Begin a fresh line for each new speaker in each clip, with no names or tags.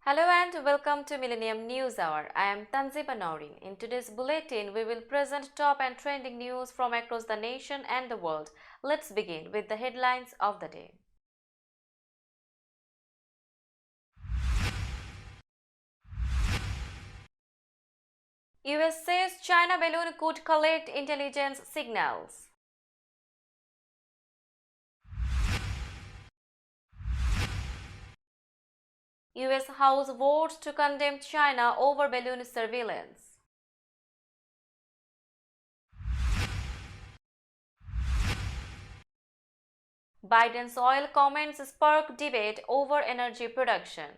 Hello and welcome to Millennium News Hour. I am Tanziba Nourin. In today's bulletin, we will present top and trending news from across the nation and the world. Let's begin with the headlines of the day. US says China balloon could collect intelligence signals. US House votes to condemn China over balloon surveillance. Biden's oil comments spark debate over energy production.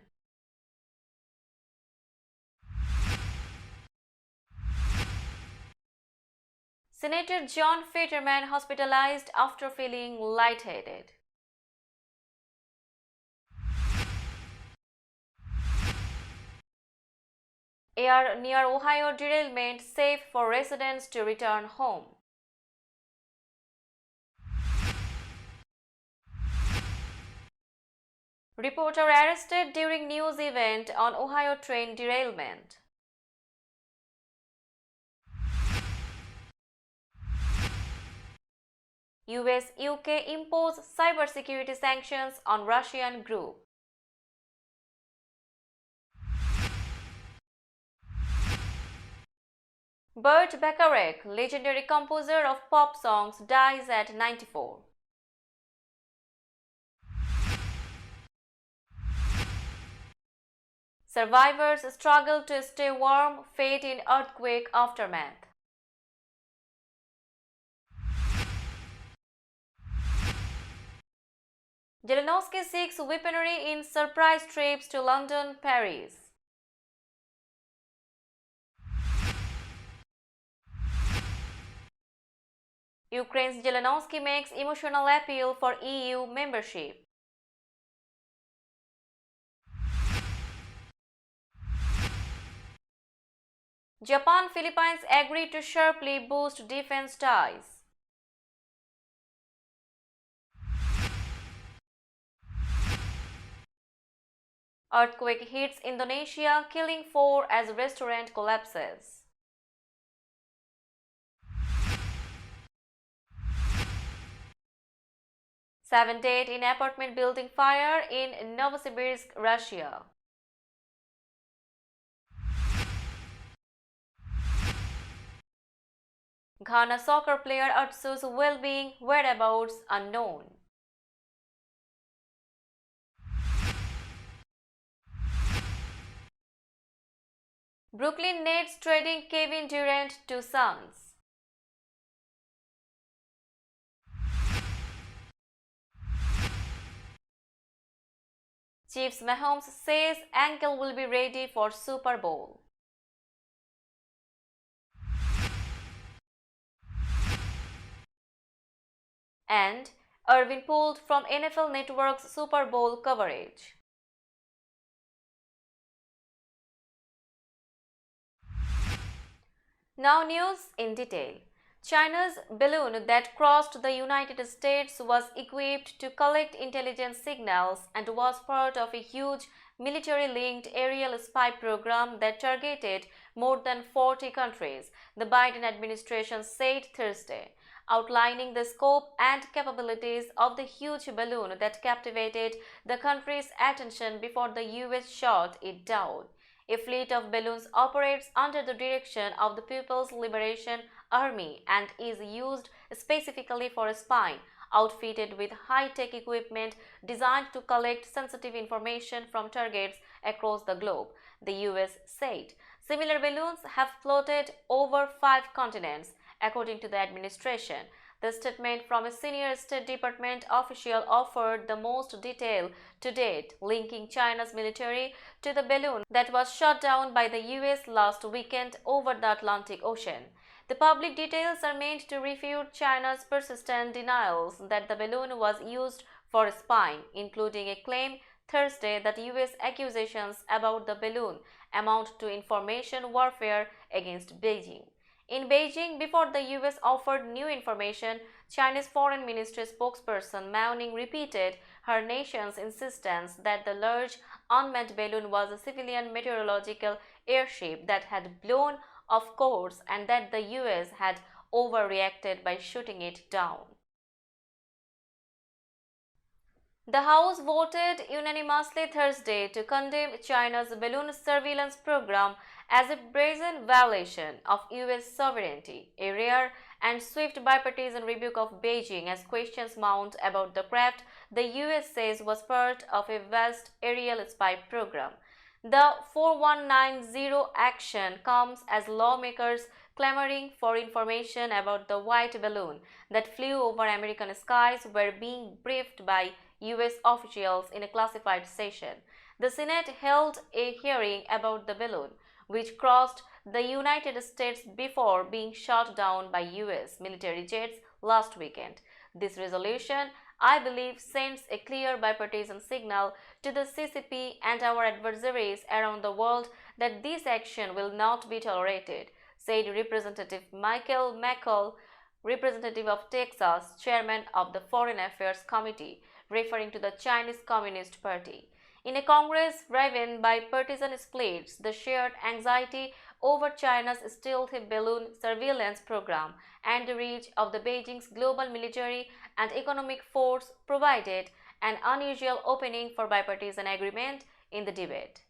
Senator John Fetterman hospitalized after feeling lightheaded. Air near Ohio derailment safe for residents to return home. Reporter arrested during news event on Ohio train derailment. US-UK impose cybersecurity sanctions on Russian group. Burt Bacharach, legendary composer of pop songs, dies at 94. Survivors struggle to stay warm, fate in earthquake aftermath. Zelensky seeks weaponry in surprise trips to London, Paris. Ukraine's Zelensky makes emotional appeal for EU membership. Japan, Philippines agree to sharply boost defense ties. Earthquake hits Indonesia, killing 4 as restaurant collapses. Seven dead in apartment building fire in Novosibirsk, Russia. Ghana soccer player Atsu's well-being whereabouts unknown. Brooklyn Nets trading Kevin Durant to Suns. Chiefs Mahomes says ankle will be ready for Super Bowl. And Irvin pulled from NFL Network's Super Bowl coverage. Now news in detail. China's balloon that crossed the United States was equipped to collect intelligence signals and was part of a huge military-linked aerial spy program that targeted more than 40 countries, the Biden administration said Thursday, outlining the scope and capabilities of the huge balloon that captivated the country's attention before the US shot it down. A fleet of balloons operates under the direction of the People's Liberation Army and is used specifically for spying, outfitted with high-tech equipment designed to collect sensitive information from targets across the globe, the US said. Similar balloons have floated over 5 continents, according to the administration. The statement from a senior State Department official offered the most detail to date, linking China's military to the balloon that was shot down by the US last weekend over the Atlantic Ocean. The public details are meant to refute China's persistent denials that the balloon was used for spying, including a claim Thursday that US accusations about the balloon amount to information warfare against Beijing. In Beijing, before the US offered new information, Chinese Foreign Ministry spokesperson Mao Ning repeated her nation's insistence that the large unmanned balloon was a civilian meteorological airship that had blown off course and that the US had overreacted by shooting it down. The House voted unanimously Thursday to condemn China's balloon surveillance program as a brazen violation of US sovereignty, a rare and swift bipartisan rebuke of Beijing as questions mount about the craft the US says was part of a vast aerial spy program. The 4190 action comes as lawmakers clamoring for information about the white balloon that flew over American skies were being briefed by US officials in a classified session. The Senate held a hearing about the balloon, which crossed the United States before being shot down by US military jets last weekend. This resolution, I believe, sends a clear bipartisan signal to the CCP and our adversaries around the world that this action will not be tolerated, said Representative Michael McCall, representative of Texas, chairman of the Foreign Affairs Committee, referring to the Chinese Communist Party. In a Congress riven by partisan splits, the shared anxiety over China's stealthy balloon surveillance program and the reach of the Beijing's global military and economic force provided an unusual opening for bipartisan agreement in the debate.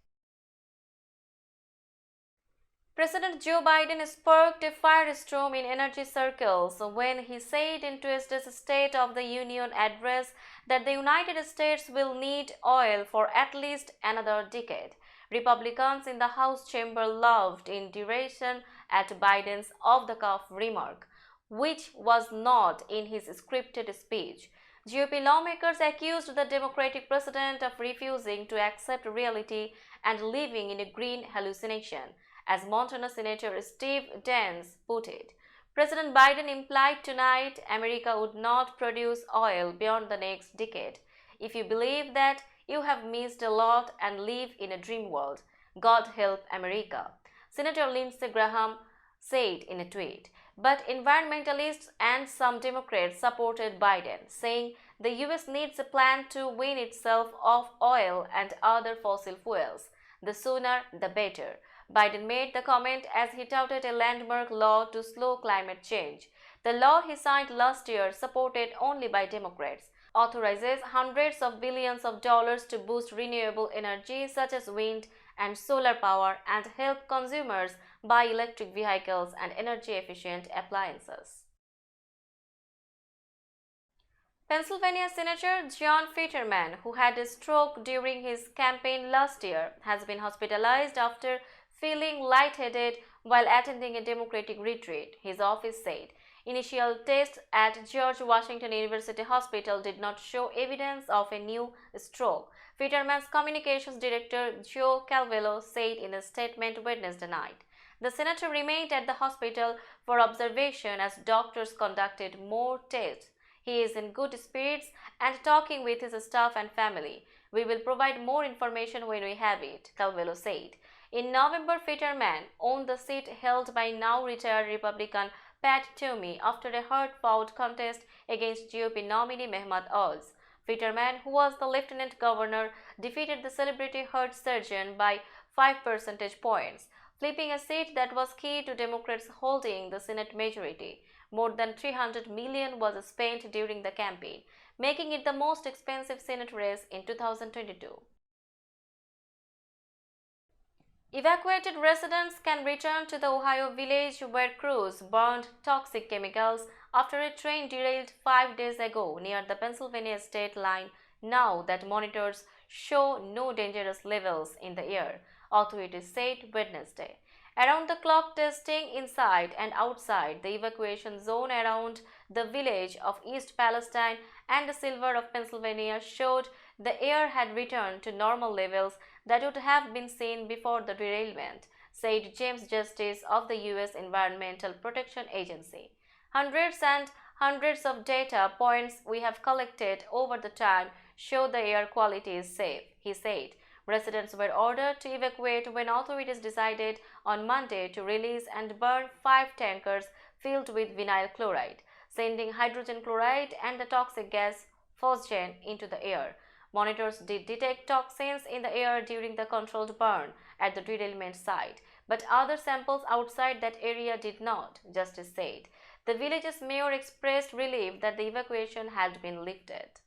President Joe Biden sparked a firestorm in energy circles when he said in Tuesday's State of the Union address that the United States will need oil for at least another decade. Republicans in the House chamber laughed in derision at Biden's off-the-cuff remark, which was not in his scripted speech. GOP lawmakers accused the Democratic president of refusing to accept reality and living in a green hallucination. As Montana Senator Steve Daines put it, President Biden implied tonight America would not produce oil beyond the next decade. If you believe that, you have missed a lot and live in a dream world. God help America, Senator Lindsey Graham said in a tweet. But environmentalists and some Democrats supported Biden, saying the US needs a plan to wean itself off oil and other fossil fuels. The sooner, the better. Biden made the comment as he touted a landmark law to slow climate change. The law he signed last year, supported only by Democrats, authorizes hundreds of billions of dollars to boost renewable energy such as wind and solar power and help consumers buy electric vehicles and energy-efficient appliances. Pennsylvania Senator John Fetterman, who had a stroke during his campaign last year, has been hospitalized after feeling lightheaded while attending a Democratic retreat, his office said. Initial tests at George Washington University Hospital did not show evidence of a new stroke. Fetterman's communications director, Joe Calvello, said in a statement Wednesday night. The senator remained at the hospital for observation as doctors conducted more tests. He is in good spirits and talking with his staff and family. We will provide more information when we have it, Calvello said. In November, Fetterman owned the seat held by now retired Republican Pat Toomey after a hard-fought contest against GOP nominee Mehmet Oz. Fetterman, who was the lieutenant governor, defeated the celebrity heart surgeon by 5 percentage points, flipping a seat that was key to Democrats holding the Senate majority. More than $300 million was spent during the campaign, making it the most expensive Senate race in 2022. Evacuated residents can return to the Ohio village where crews burned toxic chemicals after a train derailed 5 days ago near the Pennsylvania state line now that monitors show no dangerous levels in the air, authorities said Wednesday. Around-the-clock testing inside and outside the evacuation zone around the village of East Palestine and the Silver of Pennsylvania showed the air had returned to normal levels that would have been seen before the derailment, said James Justice of the U.S. Environmental Protection Agency. Hundreds and hundreds of data points we have collected over the time show the air quality is safe, he said. Residents were ordered to evacuate when authorities decided on Monday to release and burn 5 tankers filled with vinyl chloride, sending hydrogen chloride and the toxic gas phosgene into the air. Monitors did detect toxins in the air during the controlled burn at the derailment site, but other samples outside that area did not, Justice said. The village's mayor expressed relief that the evacuation had been lifted.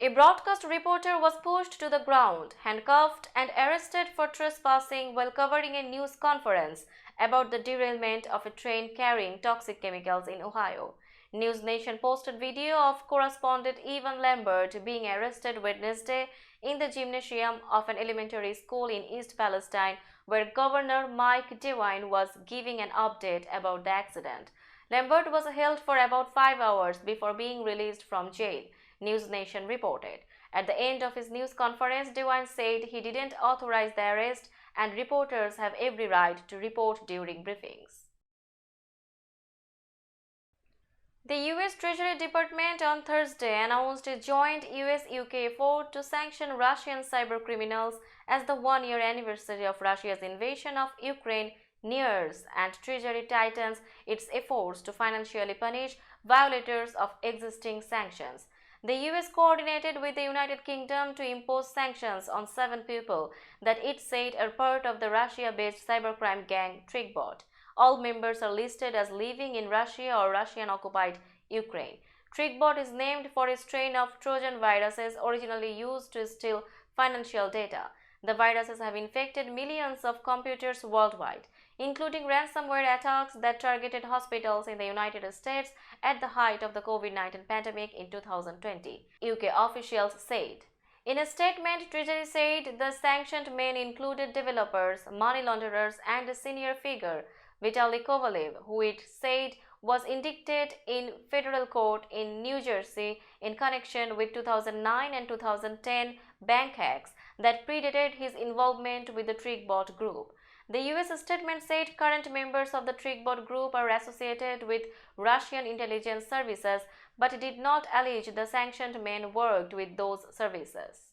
A broadcast reporter was pushed to the ground, handcuffed, and arrested for trespassing while covering a news conference about the derailment of a train carrying toxic chemicals in Ohio. News Nation posted video of correspondent Evan Lambert being arrested Wednesday in the gymnasium of an elementary school in East Palestine, where Governor Mike DeWine was giving an update about the accident. Lambert was held for about 5 hours before being released from jail, News Nation reported. At the end of his news conference, DeWine said he didn't authorize the arrest and reporters have every right to report during briefings. The US Treasury Department on Thursday announced a joint US-UK effort to sanction Russian cybercriminals as the one-year anniversary of Russia's invasion of Ukraine nears, and Treasury tightens its efforts to financially punish violators of existing sanctions. The US coordinated with the United Kingdom to impose sanctions on 7 people that it said are part of the Russia-based cybercrime gang TrickBot. All members are listed as living in Russia or Russian-occupied Ukraine. TrickBot is named for a strain of Trojan viruses originally used to steal financial data. The viruses have infected millions of computers worldwide, including ransomware attacks that targeted hospitals in the United States at the height of the COVID-19 pandemic in 2020, UK officials said. In a statement, Treasury said the sanctioned men included developers, money launderers, and a senior figure, Vitaly Kovalev, who it said was indicted in federal court in New Jersey in connection with 2009 and 2010 bank hacks that predated his involvement with the TrickBot group. The US statement said current members of the TrickBot group are associated with Russian intelligence services, but did not allege the sanctioned men worked with those services.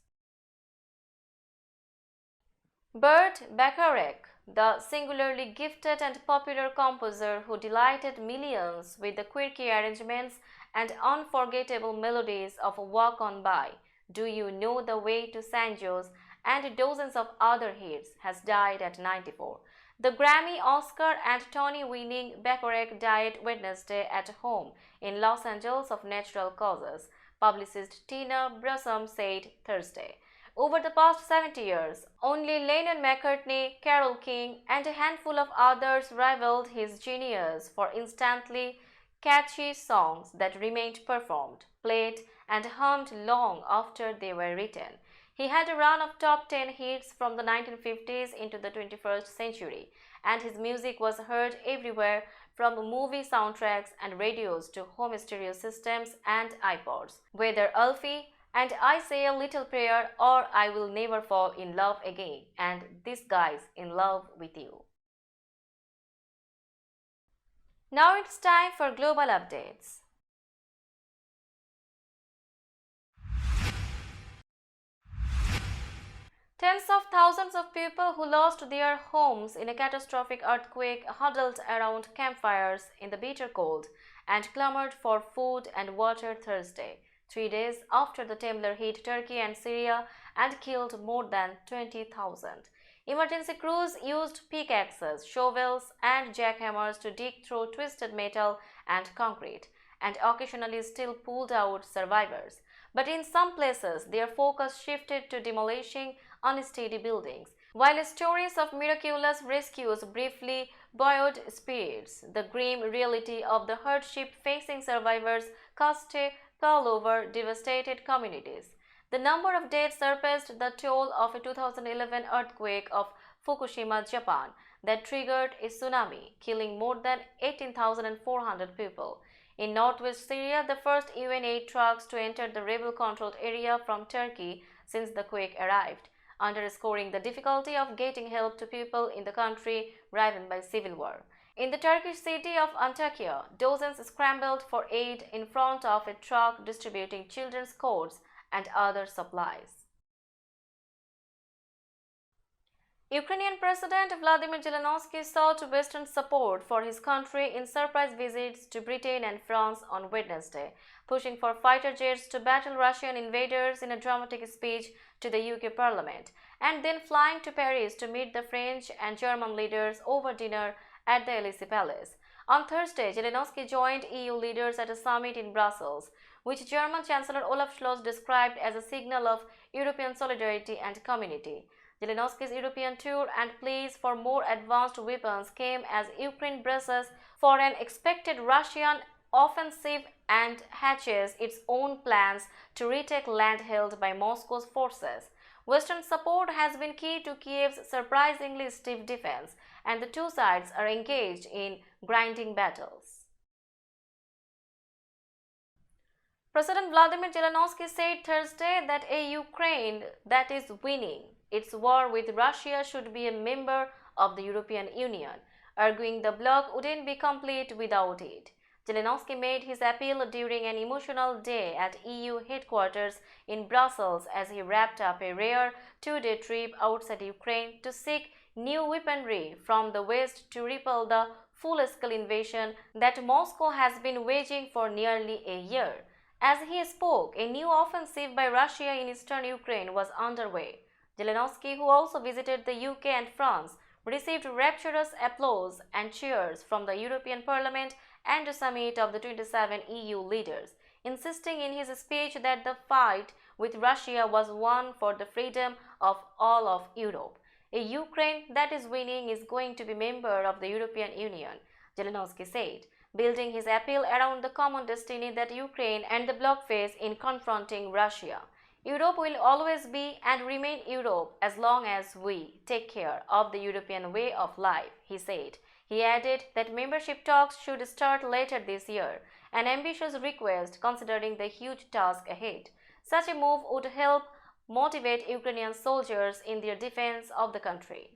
Burt Bacharach, the singularly gifted and popular composer who delighted millions with the quirky arrangements and unforgettable melodies of Walk On By, Do You Know the Way to San Jose, and dozens of other hits, has died at 94. The Grammy, Oscar, and Tony-winning Bacharach died Wednesday at home in Los Angeles of natural causes, publicist Tina Brussom said Thursday. Over the past 70 years, only Lennon-McCartney, Carole King, and a handful of others rivaled his genius for instantly catchy songs that remained performed, played, and hummed long after they were written. He had a run of top 10 hits from the 1950s into the 21st century, and his music was heard everywhere from movie soundtracks and radios to home stereo systems and iPods. Whether Alfie and I Say a Little Prayer or I Will Never Fall in Love Again, and This Guy's in Love with You. Now it's time for global updates. Tens of thousands of people who lost their homes in a catastrophic earthquake huddled around campfires in the bitter cold and clamored for food and water Thursday, 3 days after the tremor hit Turkey and Syria and killed more than 20,000. Emergency crews used pickaxes, shovels, and jackhammers to dig through twisted metal and concrete, and occasionally still pulled out survivors. But in some places, their focus shifted to demolishing unsteady buildings. While stories of miraculous rescues briefly buoyed spirits, the grim reality of the hardship facing survivors cast a pall over devastated communities. The number of deaths surpassed the toll of a 2011 earthquake of Fukushima, Japan, that triggered a tsunami, killing more than 18,400 people. In northwest Syria, the first UN aid trucks to enter the rebel-controlled area from Turkey since the quake arrived, underscoring the difficulty of getting help to people in the country riven by civil war. In the Turkish city of Antakya, dozens scrambled for aid in front of a truck distributing children's coats and other supplies. Ukrainian President Vladimir Zelensky sought Western support for his country in surprise visits to Britain and France on Wednesday, pushing for fighter jets to battle Russian invaders in a dramatic speech to the UK Parliament, and then flying to Paris to meet the French and German leaders over dinner at the Elysee Palace. On Thursday, Zelensky joined EU leaders at a summit in Brussels, which German Chancellor Olaf Scholz described as a signal of European solidarity and community. Zelensky's European tour and pleas for more advanced weapons came as Ukraine braces for an expected Russian offensive and hatches its own plans to retake land held by Moscow's forces. Western support has been key to Kiev's surprisingly stiff defense, and the two sides are engaged in grinding battles. President Vladimir Zelensky said Thursday that a Ukraine that is winning its war with Russia should be a member of the European Union, arguing the bloc wouldn't be complete without it. Zelensky made his appeal during an emotional day at EU headquarters in Brussels as he wrapped up a rare two-day trip outside Ukraine to seek new weaponry from the West to repel the full-scale invasion that Moscow has been waging for nearly a year. As he spoke, a new offensive by Russia in eastern Ukraine was underway. Zelensky, who also visited the UK and France, received rapturous applause and cheers from the European Parliament and the summit of the 27 EU leaders, insisting in his speech that the fight with Russia was one for the freedom of all of Europe. A Ukraine that is winning is going to be a member of the European Union, Zelensky said, building his appeal around the common destiny that Ukraine and the bloc face in confronting Russia. Europe will always be and remain Europe as long as we take care of the European way of life, he said. He added that membership talks should start later this year, an ambitious request considering the huge task ahead. Such a move would help motivate Ukrainian soldiers in their defense of the country.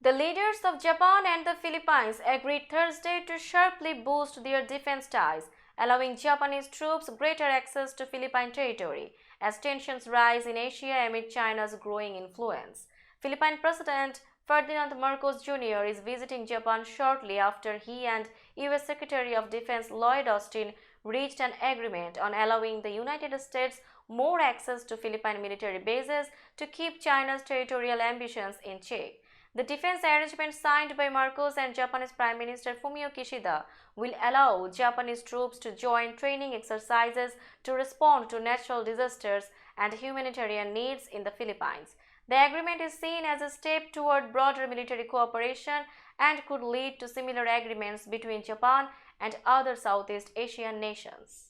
The leaders of Japan and the Philippines agreed Thursday to sharply boost their defense ties, allowing Japanese troops greater access to Philippine territory as tensions rise in Asia amid China's growing influence. Philippine President Ferdinand Marcos Jr. is visiting Japan shortly after he and U.S. Secretary of Defense Lloyd Austin reached an agreement on allowing the United States more access to Philippine military bases to keep China's territorial ambitions in check. The defense arrangement signed by Marcos and Japanese Prime Minister Fumio Kishida will allow Japanese troops to join training exercises to respond to natural disasters and humanitarian needs in the Philippines. The agreement is seen as a step toward broader military cooperation and could lead to similar agreements between Japan and other Southeast Asian nations.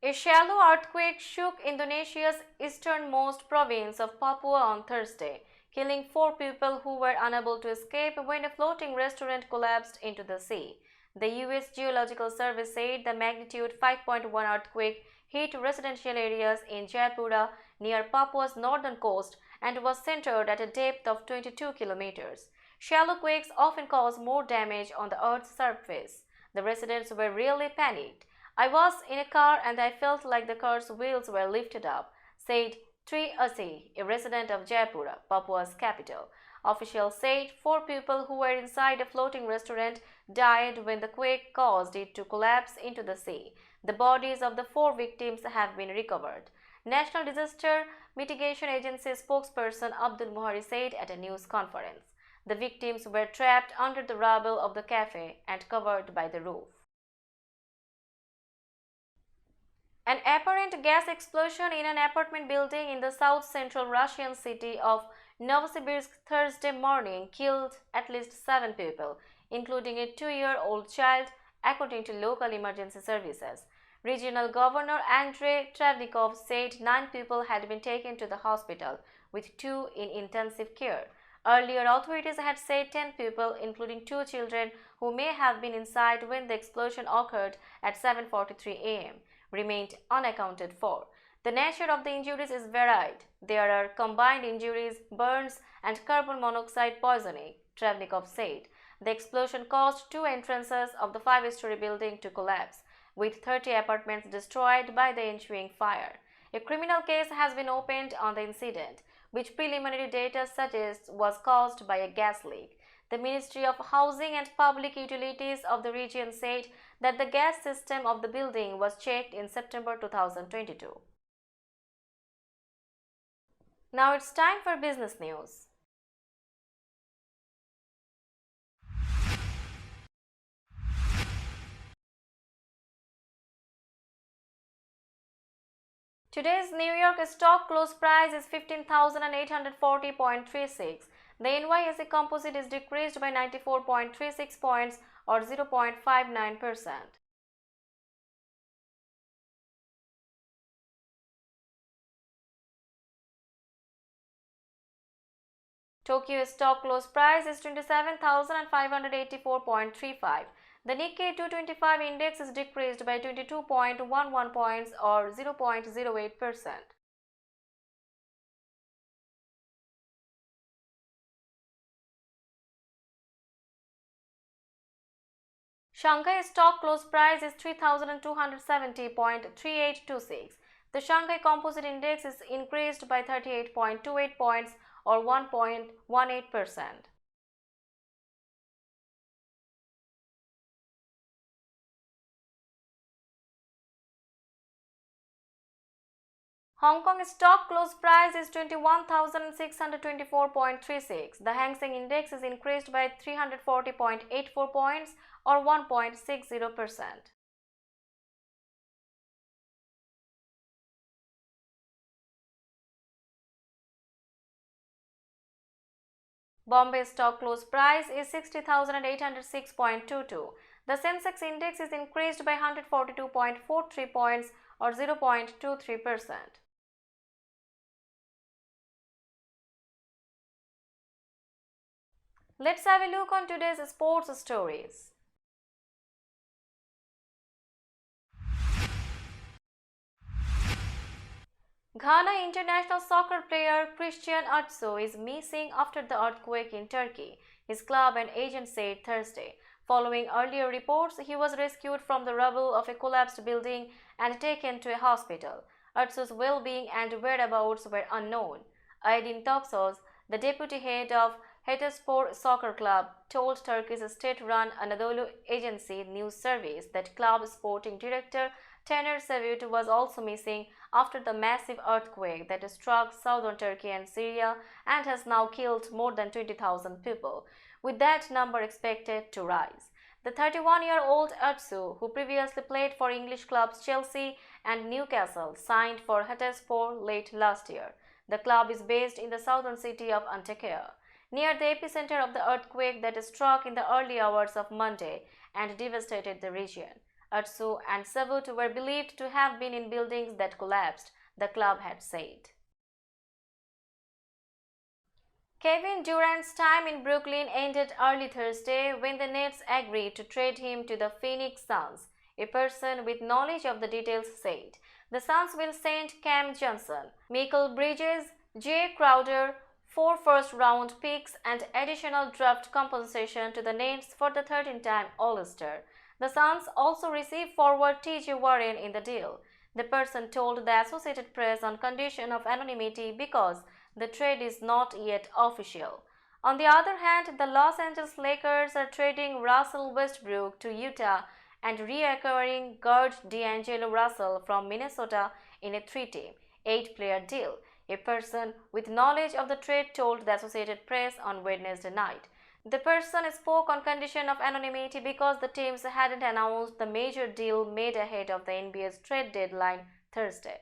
A shallow earthquake shook Indonesia's easternmost province of Papua on Thursday, killing 4 people who were unable to escape when a floating restaurant collapsed into the sea. The U.S. Geological Service said the magnitude 5.1 earthquake hit residential areas in Jayapura near Papua's northern coast and was centered at a depth of 22 kilometers. Shallow quakes often cause more damage on the Earth's surface. The residents were really panicked. "I was in a car and I felt like the car's wheels were lifted up," said Tri Asi, a resident of Jayapura, Papua's capital. Officials said 4 people who were inside a floating restaurant died when the quake caused it to collapse into the sea. The bodies of the 4 victims have been recovered. National Disaster Mitigation Agency spokesperson Abdul Muhari said at a news conference. The victims were trapped under the rubble of the cafe and covered by the roof. An apparent gas explosion in an apartment building in the south-central Russian city of Novosibirsk Thursday morning killed at least 7 people, including a 2-year-old child, according to local emergency services. Regional Governor Andrei Travnikov said 9 people had been taken to the hospital, with 2 in intensive care. Earlier, authorities had said 10 people, including 2 children who may have been inside when the explosion occurred at 7:43 a.m., remained unaccounted for. The nature of the injuries is varied. There are combined injuries, burns, and carbon monoxide poisoning, Travnikov said. The explosion caused 2 entrances of the 5-story building to collapse, with 30 apartments destroyed by the ensuing fire. A criminal case has been opened on the incident, which preliminary data suggests was caused by a gas leak. The Ministry of Housing and Public Utilities of the region said that the gas system of the building was checked in September 2022. Now it's time for business news. Today's New York stock close price is 15,840.36. The NYSE composite is decreased by 94.36 points or 0.59%. Tokyo stock close price is 27,584.35. The Nikkei 225 index is decreased by 22.11 points or 0.08%. Shanghai stock close price is 3,270.3826. The Shanghai Composite Index is increased by 38.28 points or 1.18%. Hong Kong stock close price is 21,624.36. The Hang Seng Index is increased by 340.84 points or 1.60%. Bombay stock close price is 60,806.22. The Sensex Index is increased by 142.43 points or 0.23%. Let's have a look on today's sports stories. Ghana international soccer player Christian Atsu is missing after the earthquake in Turkey, his club and agent said Thursday. Following earlier reports, he was rescued from the rubble of a collapsed building and taken to a hospital. Atsu's well-being and whereabouts were unknown. Aydin Toxos, the deputy head of Hatayspor Soccer Club, told Turkey's state-run Anadolu Agency news service that club sporting director Taner Savut was also missing after the massive earthquake that struck southern Turkey and Syria and has now killed more than 20,000 people, with that number expected to rise. The 31-year-old Atsu, who previously played for English clubs Chelsea and Newcastle, signed for Hatayspor late last year. The club is based in the southern city of Antakya, near the epicenter of the earthquake that struck in the early hours of Monday and devastated the region. Atsu and Savut were believed to have been in buildings that collapsed, the club had said. Kevin Durant's time in Brooklyn ended early Thursday when the Nets agreed to trade him to the Phoenix Suns, a person with knowledge of the details said. The Suns will send Cam Johnson, Mikal Bridges, Jay Crowder, 4 first-round picks and additional draft compensation to the Nets for the 13-time All-Star. The Suns also receive forward T.J. Warren in the deal. The person told the Associated Press on condition of anonymity because the trade is not yet official. On the other hand, the Los Angeles Lakers are trading Russell Westbrook to Utah and reacquiring guard D'Angelo Russell from Minnesota in a 3-team, 8-player deal. A person with knowledge of the trade told the Associated Press on Wednesday night. The person spoke on condition of anonymity because the teams hadn't announced the major deal made ahead of the NBA's trade deadline Thursday.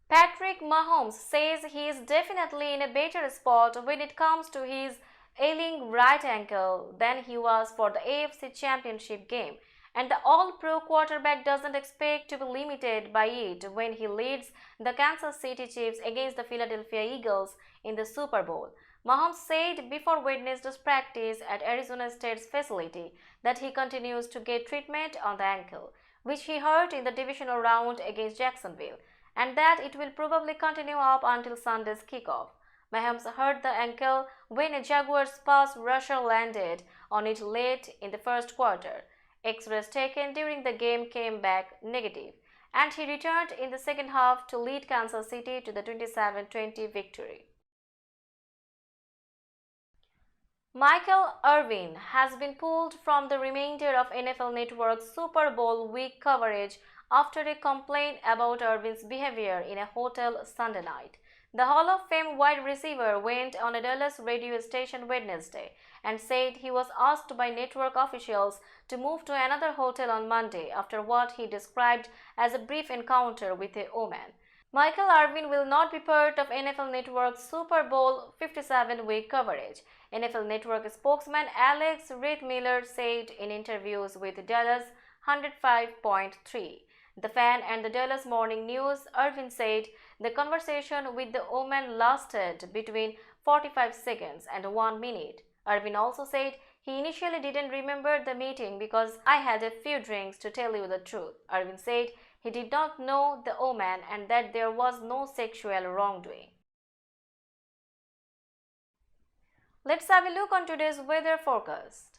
Patrick Mahomes says he is definitely in a better spot when it comes to his ailing right ankle than he was for the AFC Championship game, and the All-Pro quarterback doesn't expect to be limited by it when he leads the Kansas City Chiefs against the Philadelphia Eagles in the Super Bowl. Mahomes said before Wednesday's practice at Arizona State's facility that he continues to get treatment on the ankle, which he hurt in the divisional round against Jacksonville, and that it will probably continue up until Sunday's kickoff. Mahomes hurt the ankle when a Jaguars pass rusher landed on it late in the first quarter. X-rays taken during the game came back negative. and he returned in the second half to lead Kansas City to the 27-20 victory. Michael Irvin has been pulled from the remainder of NFL Network's Super Bowl week coverage after a complaint about Irvin's behavior in a hotel Sunday night. The Hall of Fame wide receiver went on a Dallas radio station Wednesday and said he was asked by network officials to move to another hotel on Monday after what he described as a brief encounter with a woman. Michael Irvin will not be part of NFL Network's Super Bowl 57 week coverage. NFL Network spokesman Alex Riethmiller said in interviews with Dallas 105.3. The Fan and the Dallas Morning News, Irvin said the conversation with the woman lasted between 45 seconds and 1 minute. Irvin also said he initially didn't remember the meeting because I had a few drinks, to tell you the truth. Irvin said he did not know the woman and that there was no sexual wrongdoing. Let's have a look on today's weather forecast.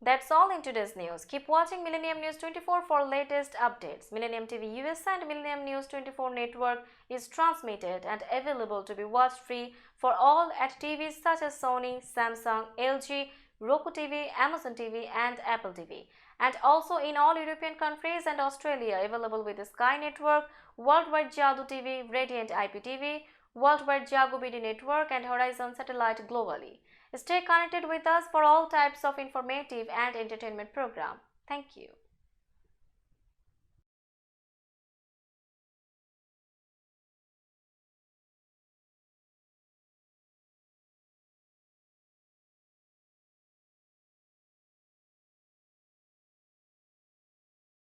That's all in today's news. Keep watching Millennium News 24 for latest updates. Millennium TV US and Millennium News 24 network is transmitted and available to be watched free for all at TVs such as Sony, Samsung, LG, Roku TV, Amazon TV and Apple TV. And also in all European countries and Australia, available with the Sky Network, Worldwide Jadoo TV, Radiant IPTV, Worldwide Jago BD Network and Horizon Satellite globally. Stay connected with us for all types of informative and entertainment program. Thank you.